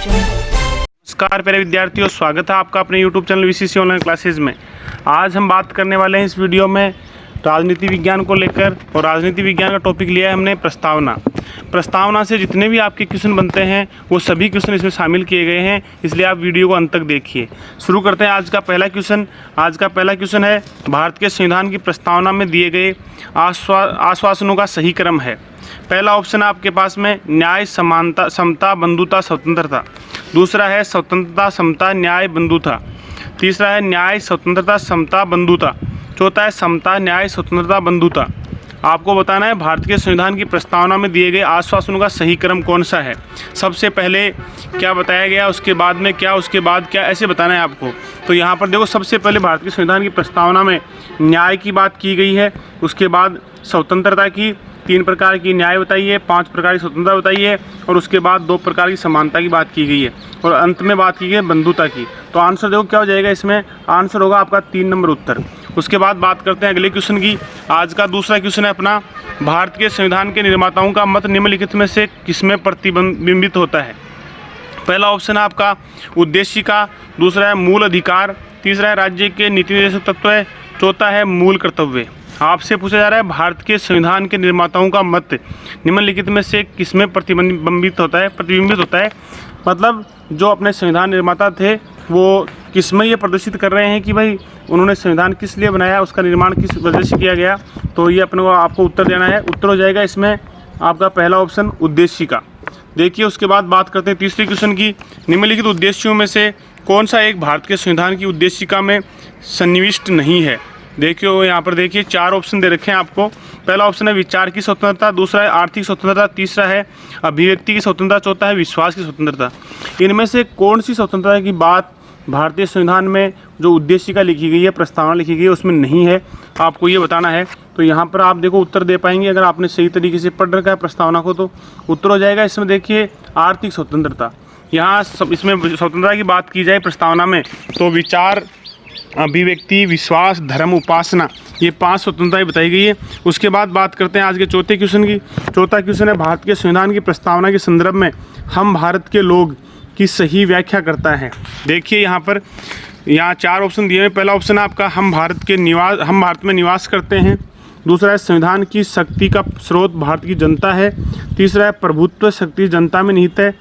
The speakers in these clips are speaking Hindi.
नमस्कार प्यारे विद्यार्थियों, स्वागत है आपका अपने YouTube channel VCC online classes में। आज हम बात करने वाले हैं इस वीडियो में राजनीति विज्ञान को लेकर, और राजनीति विज्ञान का टॉपिक लिया है हमने प्रस्तावना। प्रस्तावना से जितने भी आपके क्वेश्चन बनते हैं वो सभी क्वेश्चन इसमें शामिल किए गए हैं, इसलिए आप वीडियो को अंत तक देखिए। शुरू करते हैं आज का पहला क्वेश्चन। आज का पहला क्वेश्चन है, भारत के संविधान की प्रस्तावना में दिए गए आश्वासनों का सही क्रम है। पहला ऑप्शन है आपके पास में न्याय, समानता, समता, बंधुता, स्वतंत्रता। दूसरा है स्वतंत्रता, समता, न्याय, बंधुता। तीसरा है न्याय, स्वतंत्रता, समता, बंधुता। चौथा है समता, न्याय, स्वतंत्रता, बंधुता। आपको बताना है भारत के संविधान की प्रस्तावना में दिए गए आश्वासनों का सही क्रम कौन सा है। सबसे पहले क्या बताया गया, उसके बाद में क्या, उसके बाद क्या, ऐसे बताना है आपको। तो यहाँ पर देखो, सबसे पहले भारत के संविधान की प्रस्तावना में न्याय की बात की गई है, उसके बाद स्वतंत्रता की 3 प्रकार की न्याय बताई है, 5 प्रकार की स्वतंत्रता बताई है, और उसके बाद 2 प्रकार की समानता की बात की गई है, और अंत में बात की गई है बंधुता की। तो आंसर देखो क्या हो जाएगा, इसमें आंसर होगा आपका 3 नंबर उत्तर। उसके बाद बात करते हैं अगले क्वेश्चन की। आज का दूसरा क्वेश्चन है अपना, भारत के संविधान के निर्माताओं का मत निम्नलिखित में से किसमें प्रतिबिंबित होता है। पहला ऑप्शन है आपका उद्देश्य का, दूसरा है मूल अधिकार, तीसरा है राज्य के नीति निर्देशक तत्व है, चौथा है मूल कर्तव्य। आपसे पूछा जा रहा है भारत के संविधान के निर्माताओं का मत निम्नलिखित में से किसमें प्रतिबिंबित होता है। मतलब जो अपने संविधान निर्माता थे वो किसमें ये प्रदर्शित कर रहे हैं कि भाई उन्होंने संविधान किस लिए बनाया, उसका निर्माण किस वजह से किया गया। तो ये अपने को आपको उत्तर देना है। उत्तर हो जाएगा इसमें आपका पहला ऑप्शन उद्देश्य का। देखिए, उसके बाद बात करते हैं तीसरे क्वेश्चन की। निम्नलिखित उद्देश्यों में से कौन सा एक भारत के संविधान की उद्देशिका में सन्निविष्ट नहीं है। देखिए यहाँ पर देखिए 4 ऑप्शन दे रखे हैं आपको। पहला ऑप्शन है विचार की स्वतंत्रता, दूसरा है आर्थिक स्वतंत्रता, तीसरा है अभिव्यक्ति की स्वतंत्रता, चौथा है विश्वास की स्वतंत्रता। इनमें से कौन सी स्वतंत्रता की बात भारतीय संविधान में जो उद्देशिका लिखी गई है, प्रस्तावना लिखी गई है, उसमें नहीं है, आपको ये बताना है। तो यहाँ पर आप देखो उत्तर दे पाएंगे अगर आपने सही तरीके से पढ़ रखा है प्रस्तावना को। तो उत्तर हो जाएगा इसमें देखिए आर्थिक स्वतंत्रता। यहाँ इसमें स्वतंत्रता की बात की जाए प्रस्तावना में तो विचार, अभिव्यक्ति, विश्वास, धर्म, उपासना, ये 5 स्वतंत्रताएं बताई गई है। उसके बाद बात करते हैं आज के चौथे क्वेश्चन की। चौथा क्वेश्चन है, भारत के संविधान की प्रस्तावना के संदर्भ में हम भारत के लोग की सही व्याख्या करता है। देखिए यहाँ 4 ऑप्शन दिए हैं। पहला ऑप्शन है आपका हम भारत में निवास करते हैं। दूसरा है संविधान की शक्ति का स्रोत भारत की जनता है। तीसरा है प्रभुत्व शक्ति जनता में निहित है।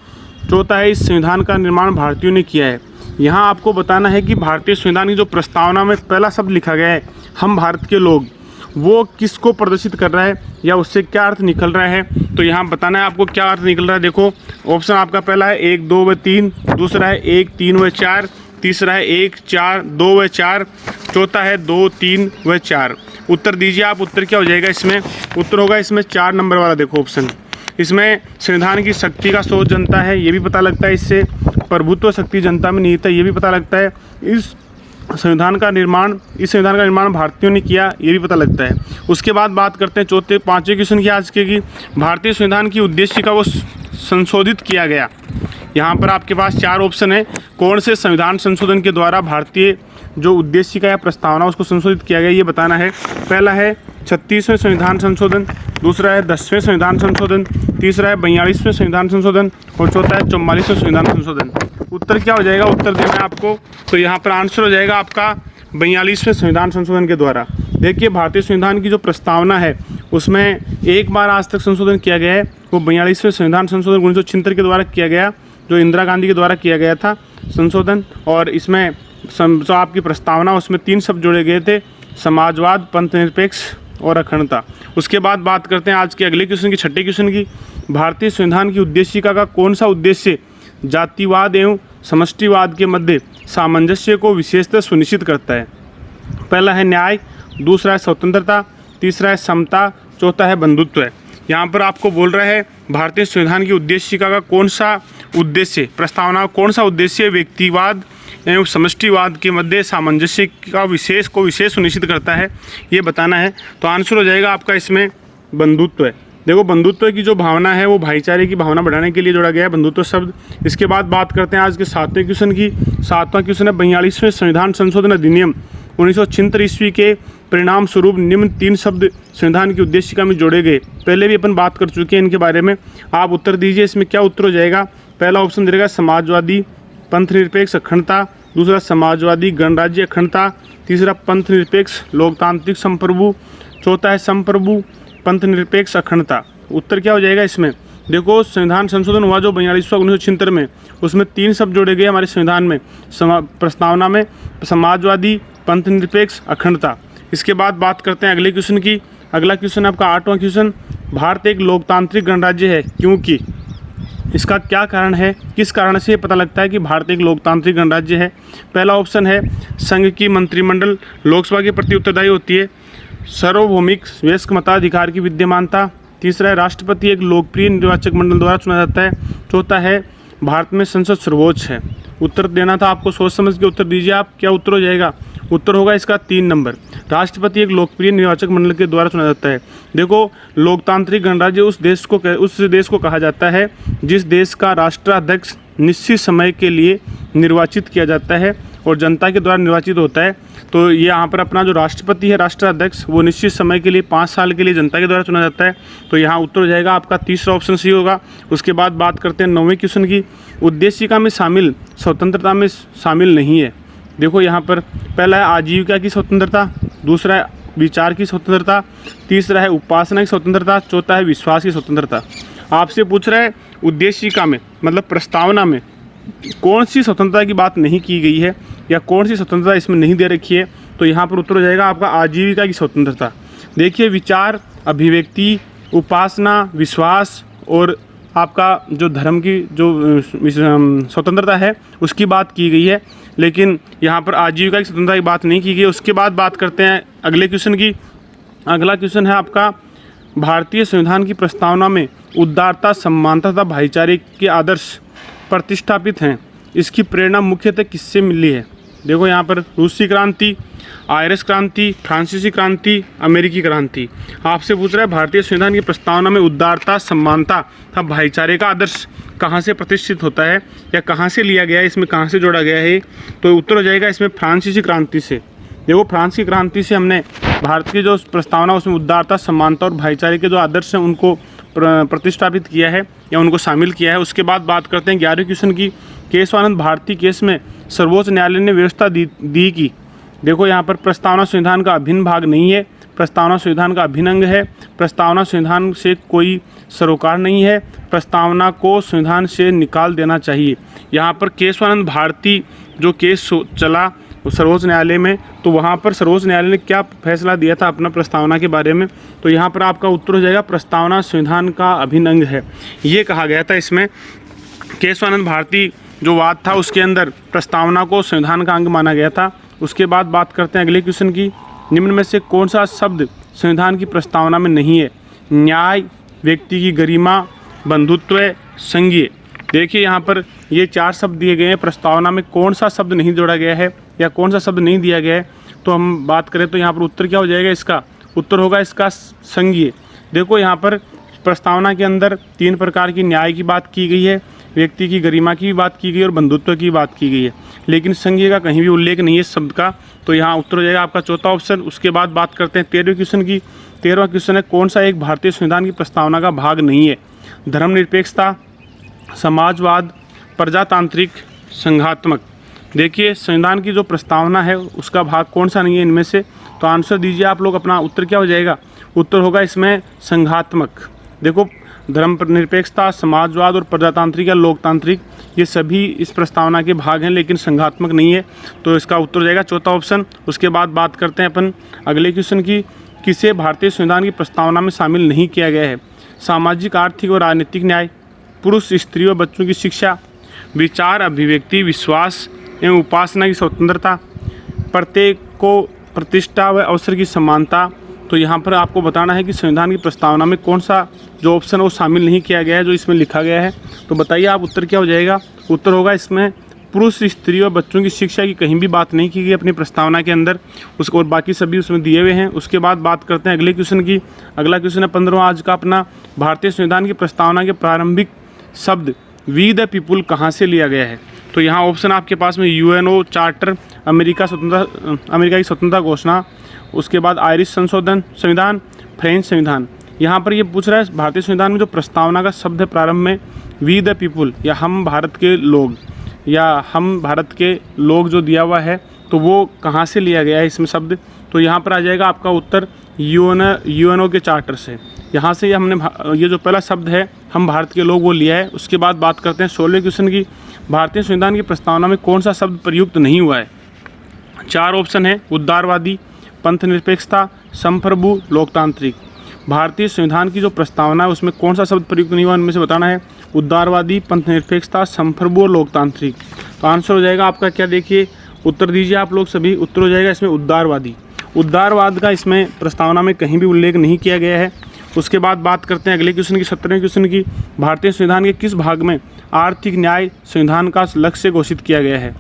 चौथा है इस संविधान का निर्माण भारतीयों ने किया है। यहाँ आपको बताना है कि भारतीय संविधान की जो प्रस्तावना में पहला शब्द लिखा गया है हम भारत के लोग, वो किसको प्रदर्शित कर रहा है या उससे क्या अर्थ निकल रहा है। तो यहाँ बताना है आपको क्या अर्थ निकल रहा है। देखो ऑप्शन आपका पहला है 1, 2 व 3, दूसरा है 1, 3 व 4, तीसरा है 1, 4, 2 व 4, चौथा है 2, 3 व 4। उत्तर दीजिए आप। उत्तर क्या हो जाएगा इसमें। उत्तर होगा इसमें 4 नंबर वाला। देखो ऑप्शन, इसमें संविधान की शक्ति का स्रोत जनता है, ये भी पता लगता है इससे। प्रभुत्व शक्ति जनता में निहित है, ये भी पता लगता है। इस संविधान का निर्माण भारतीयों ने किया, ये भी पता लगता है। उसके बाद बात करते हैं पांचवें क्वेश्चन की आज के, भारतीय संविधान की उद्देशिका वो संशोधित किया गया। यहाँ पर आपके पास 4 ऑप्शन है, कौन से संविधान संशोधन के द्वारा भारतीय जो उद्देशिका या प्रस्तावना उसको संशोधित किया गया, ये बताना है। पहला है 36वें संविधान संशोधन, दूसरा है 10वें संविधान संशोधन, तीसरा है 42वें संविधान संशोधन, और चौथा है 44वें संविधान संशोधन। उत्तर क्या हो जाएगा, उत्तर देना है आपको। तो यहाँ पर आंसर हो जाएगा आपका 42वें संविधान संशोधन के द्वारा। देखिए भारतीय संविधान की जो प्रस्तावना है उसमें एक बार आज तक संशोधन किया गया है, वो 42वें संविधान संशोधन 1976 के द्वारा किया गया, जो इंदिरा गांधी के द्वारा किया गया था संशोधन। और इसमें जो आपकी प्रस्तावना उसमें 3 शब्द जोड़े गए थे, समाजवाद, पंथ निरपेक्ष और अखंडता। उसके बाद बात करते हैं आज के अगले क्वेश्चन की, छठे क्वेश्चन की। भारतीय संविधान की उद्देशिका का कौन सा उद्देश्य जातिवाद एवं समष्टिवाद के मध्य सामंजस्य को विशेषतः सुनिश्चित करता है। पहला है न्याय, दूसरा है स्वतंत्रता, तीसरा है समता, चौथा है बंधुत्व। यहाँ पर आपको बोल रहा है भारतीय संविधान की उद्देशिका का कौन सा उद्देश्य, प्रस्तावना कौन सा उद्देश्य व्यक्तिवाद एवं समष्टिवाद के मध्य सामंजस्य का विशेष सुनिश्चित करता है, ये बताना है। तो आंसर हो जाएगा आपका इसमें बंधुत्व। देखो बंधुत्व की जो भावना है वो भाईचारे की भावना बढ़ाने के लिए जोड़ा गया है बंधुत्व शब्द। इसके बाद बात करते हैं आज के 7वें क्वेश्चन की। 7वां क्वेश्चन है 42वें संविधान संशोधन अधिनियम 1976 ईस्वी के परिणाम स्वरूप निम्न 3 शब्द संविधान की उद्देशिका में जोड़े गए। पहले भी अपन बात कर चुके हैं इनके बारे में। आप उत्तर दीजिए इसमें क्या उत्तर हो जाएगा। पहला ऑप्शन दे रहेगा समाजवादी पंथ निरपेक्ष अखंडता, दूसरा समाजवादी गणराज्य अखंडता, तीसरा पंथ निरपेक्ष लोकतांत्रिक संप्रभु, चौथा है संप्रभु पंथ निरपेक्ष अखंडता। उत्तर क्या हो जाएगा इसमें? देखो, संविधान संशोधन हुआ जो 42वां 1976 में, उसमें 3 शब्द जोड़े गए हमारे संविधान में, प्रस्तावना में, समाजवादी पंथ निरपेक्ष अखंडता। इसके बाद बात करते हैं अगले क्वेश्चन की। अगला क्वेश्चन आपका 8वां क्वेश्चन, भारत एक लोकतांत्रिक गणराज्य है क्योंकि, इसका क्या कारण है, किस कारण से ये पता लगता है कि भारत एक लोकतांत्रिक गणराज्य है? पहला ऑप्शन है संघ की मंत्रिमंडल लोकसभा के प्रति उत्तरदायी होती है, सार्वभौमिक वयस्क मताधिकार की विद्यमानता, तीसरा है राष्ट्रपति एक लोकप्रिय निर्वाचक मंडल द्वारा चुना जाता है, चौथा है भारत में संसद सर्वोच्च है। उत्तर देना था आपको, सोच समझ के उत्तर दीजिए आप। क्या उत्तर हो जाएगा? उत्तर होगा इसका 3 नंबर, राष्ट्रपति एक लोकप्रिय निर्वाचक मंडल के द्वारा चुना जाता है। देखो, लोकतांत्रिक गणराज्य उस देश को कहा जाता है जिस देश का राष्ट्राध्यक्ष निश्चित समय के लिए निर्वाचित किया जाता है और जनता के द्वारा निर्वाचित होता है। तो ये यहाँ पर अपना जो राष्ट्रपति है, राष्ट्राध्यक्ष, वो निश्चित समय के लिए 5 साल के लिए जनता के द्वारा चुना जाता है। तो यहाँ उत्तर हो जाएगा आपका तीसरा ऑप्शन सही होगा। उसके बाद बात करते हैं 9वें क्वेश्चन की। उद्देशिका में शामिल स्वतंत्रता में शामिल नहीं है। देखो, यहाँ पर पहला है आजीविका की स्वतंत्रता, दूसरा है विचार की स्वतंत्रता, तीसरा है उपासना की स्वतंत्रता, चौथा है विश्वास की स्वतंत्रता। आपसे पूछ रहा है उद्देशिका में, मतलब प्रस्तावना में कौन सी स्वतंत्रता की बात नहीं की गई है या कौन सी स्वतंत्रता इसमें नहीं दे रखी है। तो यहाँ पर उत्तर हो जाएगा आपका आजीविका की स्वतंत्रता। देखिए, विचार, अभिव्यक्ति, उपासना, विश्वास और आपका जो धर्म की जो स्वतंत्रता है उसकी बात की गई है, लेकिन यहाँ पर आजीविका की स्वतंत्रता की बात नहीं की गई। उसके बाद बात करते हैं अगले क्वेश्चन की। अगला क्वेश्चन है आपका, भारतीय संविधान की प्रस्तावना में उदारता, समानता तथा भाईचारे के आदर्श प्रतिष्ठापित हैं। इसकी प्रेरणा मुख्यतः किससे मिली है? देखो, यहाँ पर रूसी क्रांति, आयरिश क्रांति, फ्रांसीसी क्रांति, अमेरिकी क्रांति। आपसे पूछ रहा है भारतीय संविधान की प्रस्तावना में उदारता, समानता तथा भाईचारे का आदर्श कहाँ से प्रतिष्ठित होता है या कहाँ से लिया गया है, इसमें कहाँ से जोड़ा गया है? तो उत्तर हो जाएगा इसमें फ्रांसीसी क्रांति से। देखो, फ्रांस की क्रांति से हमने भारत की जो प्रस्तावना उसमें उदारता, समानता और भाईचारे के जो आदर्श हैं उनको प्रतिष्ठापित किया है या उनको शामिल किया है। उसके बाद बात करते हैं 11वें क्वेश्चन की। केशवानंद भारती केस में सर्वोच्च न्यायालय ने व्यवस्था दी कि, देखो, यहाँ पर प्रस्तावना संविधान का अभिन्न भाग नहीं है, प्रस्तावना संविधान का अभिन्न अंग है, प्रस्तावना संविधान से कोई सरोकार नहीं है, प्रस्तावना को संविधान से निकाल देना चाहिए। यहाँ पर केशवानंद भारती जो केस चला सर्वोच्च न्यायालय में, तो वहाँ पर सर्वोच्च न्यायालय ने क्या फैसला दिया था अपना प्रस्तावना के बारे में? तो यहाँ पर आपका उत्तर हो जाएगा प्रस्तावना संविधान का अभिन्न अंग है, ये कहा गया था। इसमें केशवानंद भारती जो वाद था उसके अंदर प्रस्तावना को संविधान का अंग माना गया था। उसके बाद बात करते हैं अगले क्वेश्चन की। निम्न में से कौन सा शब्द संविधान की प्रस्तावना में नहीं है? न्याय, व्यक्ति की गरिमा, बंधुत्व, संघीय। देखिए, यहाँ पर ये 4 शब्द दिए गए हैं, प्रस्तावना में कौन सा शब्द नहीं जोड़ा गया है या कौन सा शब्द नहीं दिया गया है? तो हम बात करें तो यहाँ पर उत्तर क्या हो जाएगा इसका? उत्तर होगा इसका संघीय। देखो, यहाँ पर प्रस्तावना के अंदर 3 प्रकार की न्याय की बात की गई है, व्यक्ति की गरिमा की भी बात की गई है और बंधुत्व की बात की गई है, लेकिन संघीय का कहीं भी उल्लेख नहीं है इस शब्द का। तो यहाँ उत्तर हो जाएगा आपका चौथा ऑप्शन। उसके बाद बात करते हैं 13वें क्वेश्चन की। 13वां क्वेश्चन है, कौन सा एक भारतीय संविधान की प्रस्तावना का भाग नहीं है? धर्मनिरपेक्षता, समाजवाद, प्रजातांत्रिक, संघात्मक। देखिए, संविधान की जो प्रस्तावना है उसका भाग कौन सा नहीं है इनमें से? तो आंसर दीजिए आप लोग अपना। उत्तर क्या हो जाएगा? उत्तर होगा इसमें संघात्मक। देखो, धर्मनिरपेक्षता, समाजवाद और प्रजातांत्रिक या लोकतांत्रिक, ये सभी इस प्रस्तावना के भाग हैं, लेकिन संघात्मक नहीं है। तो इसका उत्तर हो जाएगा चौथा ऑप्शन। उसके बाद बात करते हैं अपन अगले क्वेश्चन की। किसे भारतीय संविधान की प्रस्तावना में शामिल नहीं किया गया है? सामाजिक, आर्थिक और राजनीतिक न्याय, पुरुष, स्त्री और बच्चों की शिक्षा, विचार, अभिव्यक्ति, विश्वास एवं उपासना की स्वतंत्रता, प्रत्येक को प्रतिष्ठा व अवसर की समानता। तो यहाँ पर आपको बताना है कि संविधान की प्रस्तावना में कौन सा जो ऑप्शन है वो शामिल नहीं किया गया है जो इसमें लिखा गया है। तो बताइए आप, उत्तर क्या हो जाएगा? उत्तर होगा इसमें पुरुष, स्त्री और बच्चों की शिक्षा की कहीं भी बात नहीं की गई अपनी प्रस्तावना के अंदर, उसको और बाकी सभी उसमें दिए हुए हैं। उसके बाद बात करते हैं अगले क्वेश्चन की। अगला क्वेश्चन है 15वां आज का अपना। भारतीय संविधान की प्रस्तावना के प्रारंभिक शब्द वी द पीपुल कहाँ से लिया गया है? तो यहाँ ऑप्शन आपके पास में यूएनओ चार्टर, अमेरिका की स्वतंत्रता घोषणा, उसके बाद आयरिश संविधान, फ्रेंच संविधान। यहाँ पर ये पूछ रहा है भारतीय संविधान में जो प्रस्तावना का शब्द है प्रारंभ में वी द पीपुल या हम भारत के लोग या हम भारत के लोग जो दिया हुआ है तो वो कहाँ से लिया गया है इसमें शब्द, तो यहाँ पर आ जाएगा आपका उत्तर यूएनओ के चार्टर से। यहाँ से हमने ये जो पहला शब्द है हम भारत के लोग वो लिया है। उसके बाद बात करते हैं 16वें क्वेश्चन की, भारतीय संविधान की प्रस्तावना में कौन सा शब्द प्रयुक्त नहीं हुआ है। 4 ऑप्शन है, उदारवादी, पंथनिरपेक्षता, संप्रभु, लोकतांत्रिक। भारतीय संविधान की जो प्रस्तावना है उसमें कौन सा शब्द प्रयुक्त नहीं हुआ, इनमें से बताना है। उदारवादी, पंथनिरपेक्षता, संप्रभु और लोकतांत्रिक। तो आंसर हो जाएगा आपका क्या, देखिए उत्तर दीजिए आप लोग सभी। उत्तर हो जाएगा इसमें उदारवादी। उदारवाद का इसमें प्रस्तावना में कहीं भी उल्लेख नहीं किया गया है। उसके बाद बात करते हैं अगले क्वेश्चन की, 17वें क्वेश्चन की, भारतीय संविधान के किस भाग में आर्थिक न्याय संविधान का लक्ष्य घोषित किया गया है।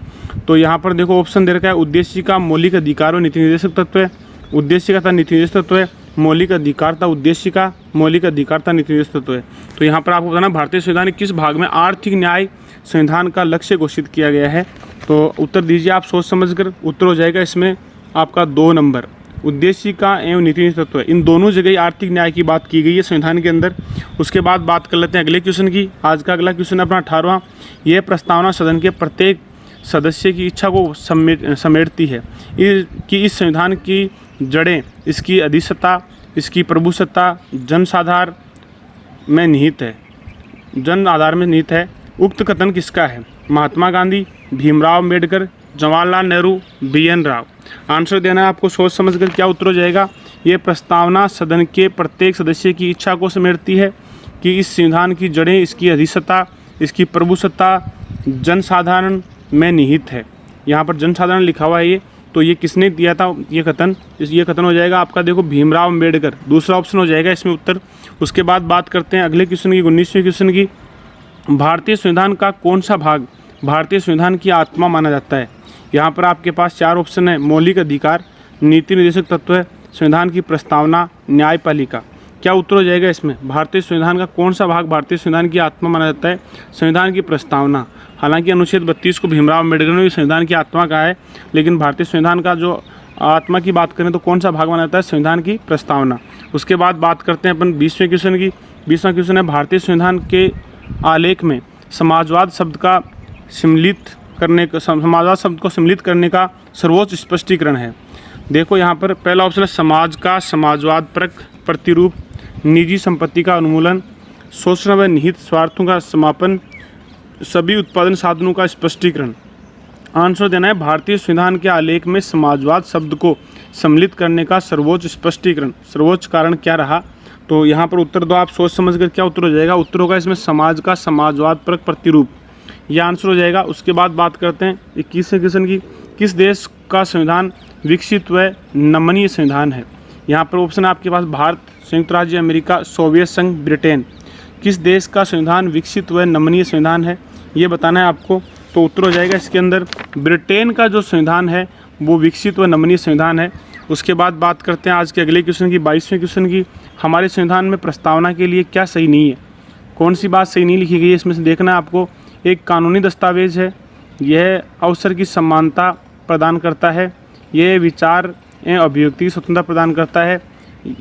तो यहाँ पर देखो ऑप्शन दे रखा है, उद्देश्य का मौलिक अधिकार और नीति निर्देशक तत्व है, उद्देश्य का था नीति निर्देशक तत्व है, मौलिक अधिकार था उद्देश्य का, मौलिक अधिकार था नीति निर्देशक तत्व है। तो यहाँ पर आपको बताना भारतीय संविधान के किस भाग में आर्थिक न्याय संविधान का लक्ष्य घोषित किया गया है। तो उत्तर दीजिए आप सोच समझकर। उत्तर हो जाएगा इसमें आपका 2 नंबर, उद्देश्य का एवं नीति निर्देशक तत्व है। इन दोनों जगह आर्थिक न्याय की बात की गई है संविधान के अंदर। उसके बाद बात कर लेते हैं अगले क्वेश्चन की। आज का अगला क्वेश्चन अपना 18वां, यह प्रस्तावना सदन के प्रत्येक सदस्य की इच्छा को समेटती है कि इस संविधान की जड़ें, इसकी अधिसत्ता, इसकी प्रभुसत्ता जन आधार में निहित है। उक्त कथन किसका है, महात्मा गांधी, भीमराव अम्बेडकर, जवाहरलाल नेहरू, BN राव। आंसर देना है आपको सोच समझकर। क्या उत्तर हो जाएगा, ये प्रस्तावना सदन के प्रत्येक सदस्य की इच्छा को समेटती है कि इस संविधान की जड़ें, इसकी अधिसत्ता, इसकी प्रभुसत्ता जनसाधारण में निहित है। यहाँ पर जनसाधारण लिखा हुआ है ये, तो ये किसने दिया था ये कथन हो जाएगा आपका, देखो भीमराव अम्बेडकर। दूसरा ऑप्शन हो जाएगा इसमें उत्तर। उसके बाद बात करते हैं अगले क्वेश्चन की, 19वें क्वेश्चन की, भारतीय संविधान का कौन सा भाग भारतीय संविधान की आत्मा माना जाता है। यहाँ पर आपके पास 4 ऑप्शन है, मौलिक अधिकार, नीति निर्देशक तत्व है, संविधान की प्रस्तावना, न्यायपालिका। क्या उत्तर हो जाएगा इसमें, भारतीय संविधान का कौन सा भाग भारतीय संविधान की आत्मा माना जाता है। संविधान की प्रस्तावना। हालांकि अनुच्छेद 32 को भीमराव अम्बेडकर ने भी संविधान की आत्मा कहा है, लेकिन भारतीय संविधान का जो आत्मा की बात करें तो कौन सा भाग माना जाता है, संविधान की प्रस्तावना। उसके बाद बात करते हैं अपन 20वें क्वेश्चन की। 20वां क्वेश्चन है, भारतीय संविधान के आलेख में समाजवाद शब्द को सम्मिलित करने का सर्वोच्च स्पष्टीकरण है। देखो यहाँ पर पहला ऑप्शन है, समाज का समाजवाद परक प्रतिरूप, निजी संपत्ति का उन्मूलन, शोषण व निहित स्वार्थों का समापन, सभी उत्पादन साधनों का स्पष्टीकरण। आंसर देना है, भारतीय संविधान के आलेख में समाजवाद शब्द को सम्मिलित करने का सर्वोच्च स्पष्टीकरण। सर्वोच्च कारण क्या रहा, तो यहाँ पर उत्तर दो आप सोच समझकर। क्या उत्तर हो जाएगा, उत्तर होगा इसमें समाज का समाजवाद परक प्रतिरूप, यह आंसर हो जाएगा। उसके बाद बात करते हैं 21वें क्वेश्चन की, किस देश का संविधान विकसित व नमनीय संविधान है। यहाँ पर ऑप्शन है आपके पास, भारत, संयुक्त राज्य अमेरिका, सोवियत संघ, ब्रिटेन। किस देश का संविधान विकसित व नमनीय संविधान है ये बताना है आपको। तो उत्तर हो जाएगा इसके अंदर, ब्रिटेन का जो संविधान है वो विकसित व नमनीय संविधान है। उसके बाद बात करते हैं आज के अगले क्वेश्चन की, 22वें क्वेश्चन की, हमारे संविधान में प्रस्तावना के लिए क्या सही नहीं है। कौन सी बात सही नहीं लिखी गई है इसमें से देखना है आपको। एक कानूनी दस्तावेज है, यह अवसर की समानता प्रदान करता है, यह विचार एवं अभिव्यक्ति की स्वतंत्रता प्रदान करता है,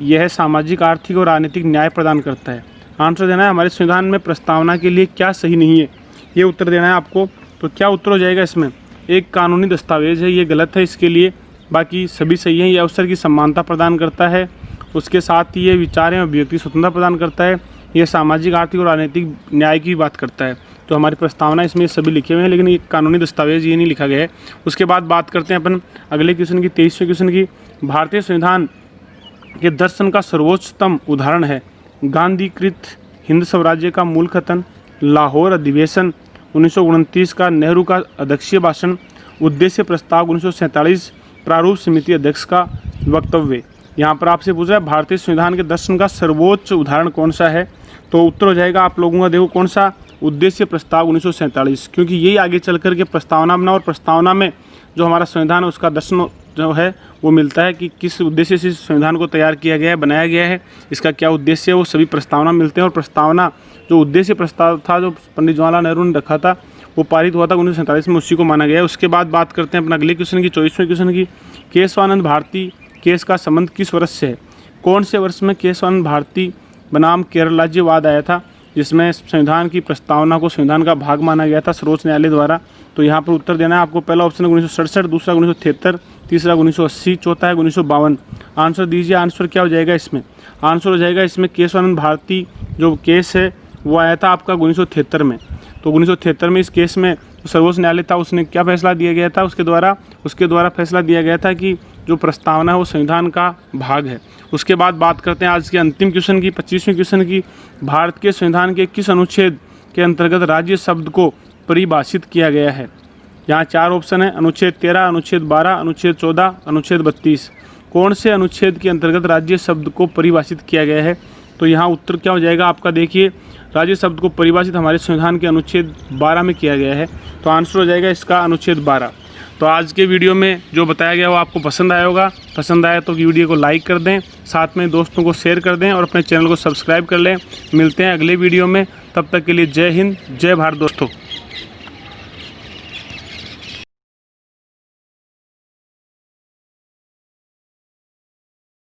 यह सामाजिक, आर्थिक और राजनीतिक न्याय प्रदान करता है। आंसर देना है, हमारे संविधान में प्रस्तावना के लिए क्या सही नहीं है, ये उत्तर देना है आपको। तो क्या उत्तर हो जाएगा इसमें, एक कानूनी दस्तावेज है, ये गलत है इसके लिए, बाकी सभी सही है। ये अवसर की समानता प्रदान करता है, उसके साथ ही ये विचार एवं अभिव्यक्ति स्वतंत्रता प्रदान करता है, ये सामाजिक, आर्थिक और राजनीतिक न्याय की बात करता है। तो हमारी प्रस्तावना इसमें सभी लिखे हुए हैं, लेकिन ये कानूनी दस्तावेज ये नहीं लिखा गया है। उसके बाद बात करते हैं अपन अगले क्वेश्चन की, 23वें क्वेश्चन की, भारतीय संविधान के दर्शन का सर्वोच्चतम उदाहरण है गांधीकृत हिंद स्वराज्य का मूल कथन, लाहौर अधिवेशन 1929 का नेहरू का अध्यक्षीय भाषण, उद्देश्य प्रस्ताव 1947 प्रारूप समिति अध्यक्ष का वक्तव्य। यहाँ पर आपसे पूछ रहा है भारतीय संविधान के दर्शन का सर्वोच्च उदाहरण कौन सा है। तो उत्तर हो जाएगा आप लोगों का, देखो कौन सा, उद्देश्य प्रस्ताव 1947, क्योंकि यही आगे चल कर के प्रस्तावना बना और प्रस्तावना में जो हमारा संविधान है उसका दर्शन जो है वो मिलता है कि किस उद्देश्य से इस संविधान को तैयार किया गया है, बनाया गया है, इसका क्या उद्देश्य है, वो सभी प्रस्तावना मिलते हैं। और प्रस्तावना जो उद्देश्य प्रस्ताव था जो पंडित जवाहरलाल नेहरू ने रखा था वो पारित हुआ था 1947 में, उसी को माना गया है। उसके बाद बात करते हैं अपना अगले क्वेश्चन की, 24वें क्वेश्चन की, केशवानंद भारती केस का संबंध किस वर्ष से है। कौन से वर्ष में केशवानंद भारती बनाम केरल राज्यवाद आया था। जिसमें संविधान की प्रस्तावना को संविधान का भाग माना गया था सर्वोच्च न्यायालय द्वारा। तो यहाँ पर उत्तर देना है आपको। पहला ऑप्शन है 1967, दूसरा 1973, तीसरा 1980, चौथा है 1952। आंसर दीजिए। आंसर क्या हो जाएगा इसमें? आंसर हो जाएगा इसमें केशवानंद भारती जो केस है वो आया था आपका 1973 में। तो 1973 में इस केस में सर्वोच्च न्यायालय था, उसने क्या फैसला दिया गया था? उसके द्वारा फैसला दिया गया था कि जो प्रस्तावना है वो संविधान का भाग है। उसके बाद बात करते हैं आज के अंतिम क्वेश्चन की, 25वें क्वेश्चन की। भारत के संविधान के किस अनुच्छेद के अंतर्गत राज्य शब्द को परिभाषित किया गया है? यहाँ 4 ऑप्शन है, अनुच्छेद 13, अनुच्छेद 12, अनुच्छेद 14, अनुच्छेद 32। कौन से अनुच्छेद के अंतर्गत राज्य शब्द को परिभाषित किया गया है? तो यहाँ उत्तर क्या हो जाएगा आपका? देखिए, राज्य शब्द को परिभाषित हमारे संविधान के अनुच्छेद 12 में किया गया है। तो आंसर हो जाएगा इसका अनुच्छेद 12। तो आज के वीडियो में जो बताया गया वो आपको पसंद आया होगा। पसंद आया तो वीडियो को लाइक कर दें, साथ में दोस्तों को शेयर कर दें और अपने चैनल को सब्सक्राइब कर लें। मिलते हैं अगले वीडियो में, तब तक के लिए जय हिंद, जय भारत दोस्तों।